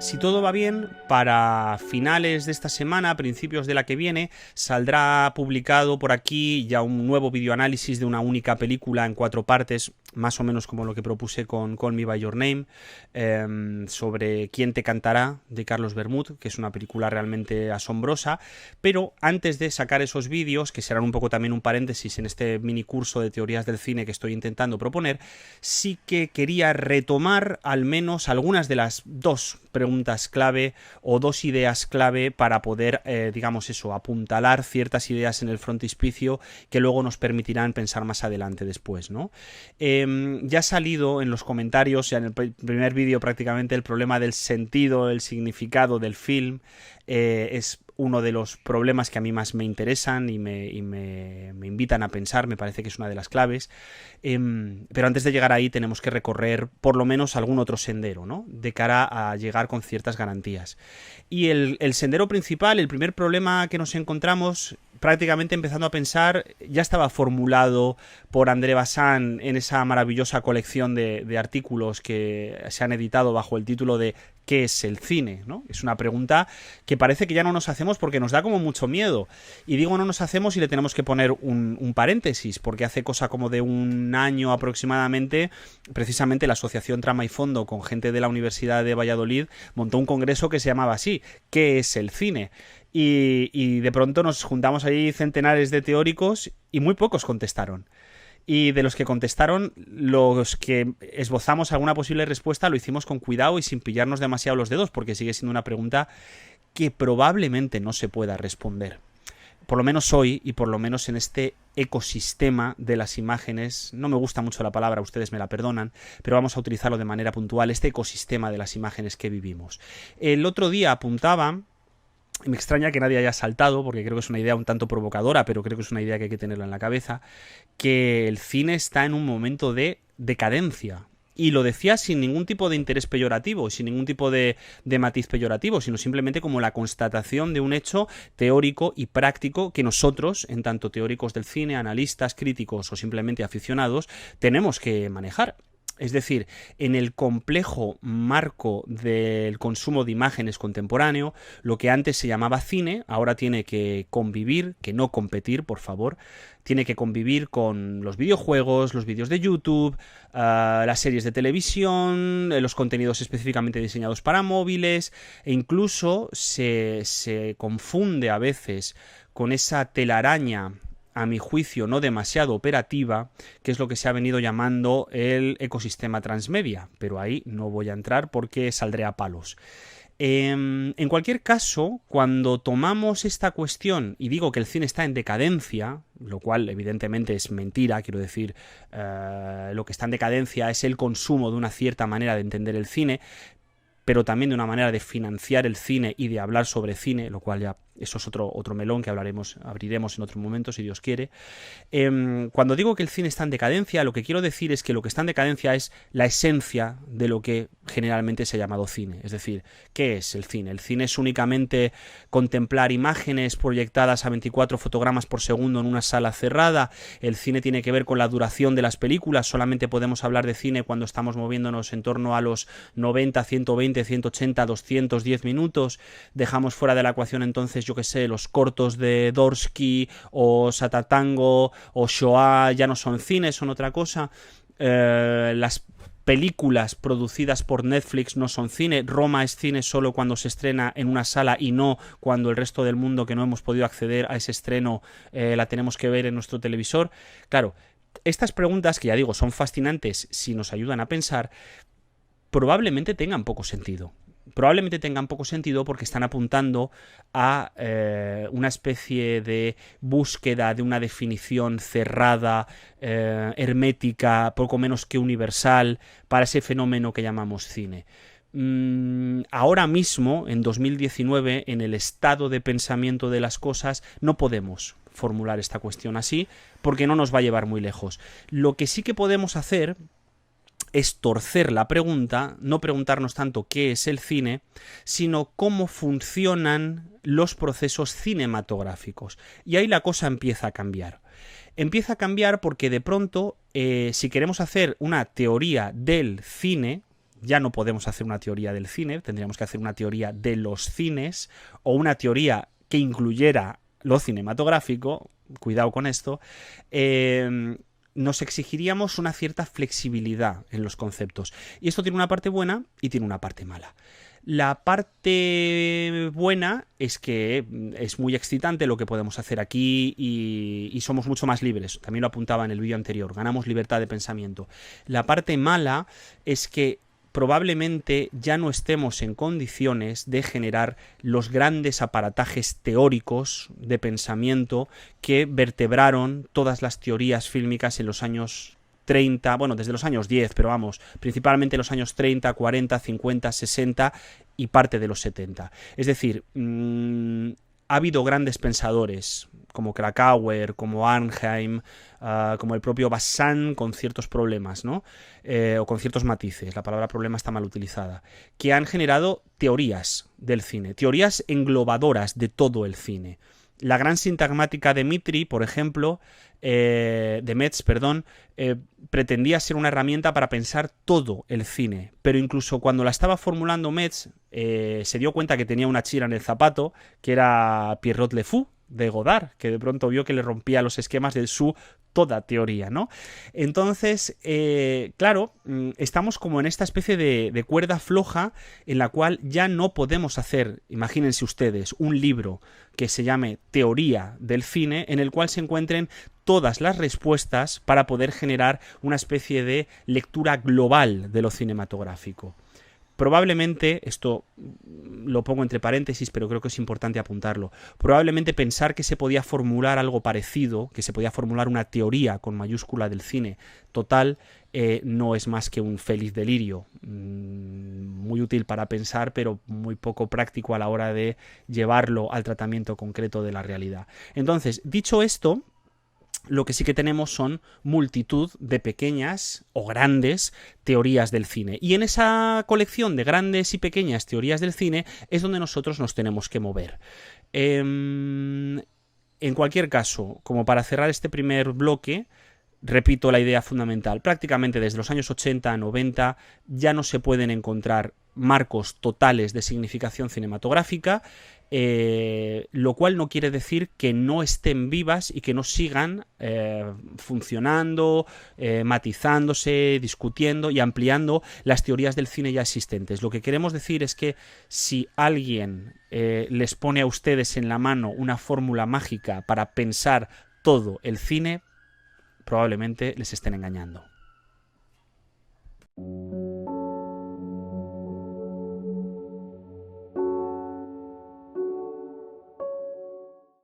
Si todo va bien, para finales de esta semana, principios de la que viene, saldrá publicado por aquí ya un nuevo videoanálisis de una única película en 4 partes, más o menos como lo que propuse con Call Me By Your Name, sobre Quién te cantará, de Carlos Bermud, que es una película realmente asombrosa. Pero antes de sacar esos vídeos, que serán un poco también un paréntesis en este mini curso de teorías del cine que estoy intentando proponer, sí que quería retomar al menos algunas de las 2 preguntas clave o 2 ideas clave para poder, digamos eso, apuntalar ciertas ideas en el frontispicio que luego nos permitirán pensar más adelante después, ¿no? Ya ha salido en los comentarios, ya en el primer vídeo prácticamente, el problema del sentido, el significado del film. Es uno de los problemas que a mí más me interesan y me invitan a pensar, me parece que es una de las claves. Pero antes de llegar ahí tenemos que recorrer por lo menos algún otro sendero, ¿no? De cara a llegar con ciertas garantías. Y el sendero principal, el primer problema que nos encontramos, prácticamente empezando a pensar, ya estaba formulado por André Bazin en esa maravillosa colección de artículos que se han editado bajo el título de ¿qué es el cine?, ¿no? Es una pregunta que parece que ya no nos hacemos porque nos da como mucho miedo. Y digo no nos hacemos y le tenemos que poner un paréntesis, porque hace cosa como de un año aproximadamente, precisamente la Asociación Trama y Fondo, con gente de la Universidad de Valladolid, montó un congreso que se llamaba así, ¿qué es el cine? Y de pronto nos juntamos ahí centenares de teóricos y muy pocos contestaron. Y de los que contestaron, los que esbozamos alguna posible respuesta lo hicimos con cuidado y sin pillarnos demasiado los dedos, porque sigue siendo una pregunta que probablemente no se pueda responder. Por lo menos hoy y por lo menos en este ecosistema de las imágenes, no me gusta mucho la palabra, ustedes me la perdonan, pero vamos a utilizarlo de manera puntual, este ecosistema de las imágenes que vivimos. El otro día apuntaba... Me extraña que nadie haya saltado, porque creo que es una idea un tanto provocadora, pero creo que es una idea que hay que tenerla en la cabeza, que el cine está en un momento de decadencia. Y lo decía sin ningún tipo de interés peyorativo, sin ningún tipo de matiz peyorativo, sino simplemente como la constatación de un hecho teórico y práctico que nosotros, en tanto teóricos del cine, analistas, críticos o simplemente aficionados, tenemos que manejar. Es decir, en el complejo marco del consumo de imágenes contemporáneo, lo que antes se llamaba cine, ahora tiene que convivir, que no competir, por favor, tiene que convivir con los videojuegos, los vídeos de YouTube, las series de televisión, los contenidos específicamente diseñados para móviles, e incluso se confunde a veces con esa telaraña, a mi juicio no demasiado operativa, que es lo que se ha venido llamando el ecosistema transmedia, pero ahí no voy a entrar porque saldré a palos. En cualquier caso, cuando tomamos esta cuestión y digo que el cine está en decadencia, lo cual evidentemente es mentira, quiero decir, lo que está en decadencia es el consumo de una cierta manera de entender el cine, pero también de una manera de financiar el cine y de hablar sobre cine, lo cual ya eso es otro melón que abriremos en otro momento, si Dios quiere. Cuando digo que el cine está en decadencia, lo que quiero decir es que lo que está en decadencia es la esencia de lo que generalmente se ha llamado cine. Es decir, ¿qué es el cine? El cine es únicamente contemplar imágenes proyectadas a 24 fotogramas por segundo en una sala cerrada. El cine tiene que ver con la duración de las películas. Solamente podemos hablar de cine cuando estamos moviéndonos en torno a los 90, 120, 180, 210 minutos. Dejamos fuera de la ecuación entonces, yo que sé, los cortos de Dvorsky o Satatango o Shoah ya no son cine, son otra cosa. Las películas producidas por Netflix no son cine. Roma es cine solo cuando se estrena en una sala y no cuando el resto del mundo que no hemos podido acceder a ese estreno la tenemos que ver en nuestro televisor. Claro, estas preguntas, que ya digo son fascinantes si nos ayudan a pensar, probablemente tengan poco sentido. Probablemente tengan poco sentido porque están apuntando a una especie de búsqueda de una definición cerrada, hermética, poco menos que universal, para ese fenómeno que llamamos cine. Ahora mismo, en 2019, en el estado de pensamiento de las cosas, no podemos formular esta cuestión así porque no nos va a llevar muy lejos. Lo que sí que podemos hacer es torcer la pregunta, no preguntarnos tanto qué es el cine, sino cómo funcionan los procesos cinematográficos. Y ahí la cosa empieza a cambiar. Empieza a cambiar porque de pronto, si queremos hacer una teoría del cine, ya no podemos hacer una teoría del cine, tendríamos que hacer una teoría de los cines o una teoría que incluyera lo cinematográfico, cuidado con esto, nos exigiríamos una cierta flexibilidad en los conceptos. Y esto tiene una parte buena y tiene una parte mala. La parte buena es que es muy excitante lo que podemos hacer aquí y somos mucho más libres. También lo apuntaba en el vídeo anterior, ganamos libertad de pensamiento. La parte mala es que probablemente ya no estemos en condiciones de generar los grandes aparatajes teóricos de pensamiento que vertebraron todas las teorías fílmicas en los años 30, bueno, desde los años 10, pero vamos, principalmente los años 30, 40, 50, 60 y parte de los 70. Es decir, ha habido grandes pensadores como Krakauer, como Arnheim, como el propio Bazin, con ciertos problemas, ¿no? O con ciertos matices, la palabra problema está mal utilizada, que han generado teorías del cine, teorías englobadoras de todo el cine. La gran sintagmática de Dmitri, por ejemplo, de Metz, perdón, pretendía ser una herramienta para pensar todo el cine, pero incluso cuando la estaba formulando Metz, se dio cuenta que tenía una chira en el zapato, que era Pierrot Le Fou, de Godard, que de pronto vio que le rompía los esquemas de su toda teoría, ¿no? Entonces, claro, estamos como en esta especie de cuerda floja en la cual ya no podemos hacer, imagínense ustedes, un libro que se llame Teoría del cine, en el cual se encuentren todas las respuestas para poder generar una especie de lectura global de lo cinematográfico. Probablemente, esto lo pongo entre paréntesis, pero creo que es importante apuntarlo, probablemente pensar que se podía formular algo parecido, que se podía formular una teoría con mayúscula del cine total, no es más que un feliz delirio, muy útil para pensar, pero muy poco práctico a la hora de llevarlo al tratamiento concreto de la realidad. Entonces, dicho esto, lo que sí que tenemos son multitud de pequeñas o grandes teorías del cine. Y en esa colección de grandes y pequeñas teorías del cine es donde nosotros nos tenemos que mover. En cualquier caso, como para cerrar este primer bloque, repito la idea fundamental. Prácticamente desde los años 80 a 90 ya no se pueden encontrar marcos totales de significación cinematográfica, lo cual no quiere decir que no estén vivas y que no sigan funcionando, matizándose, discutiendo y ampliando las teorías del cine ya existentes. Lo que queremos decir es que si alguien les pone a ustedes en la mano una fórmula mágica para pensar todo el cine, probablemente les estén engañando.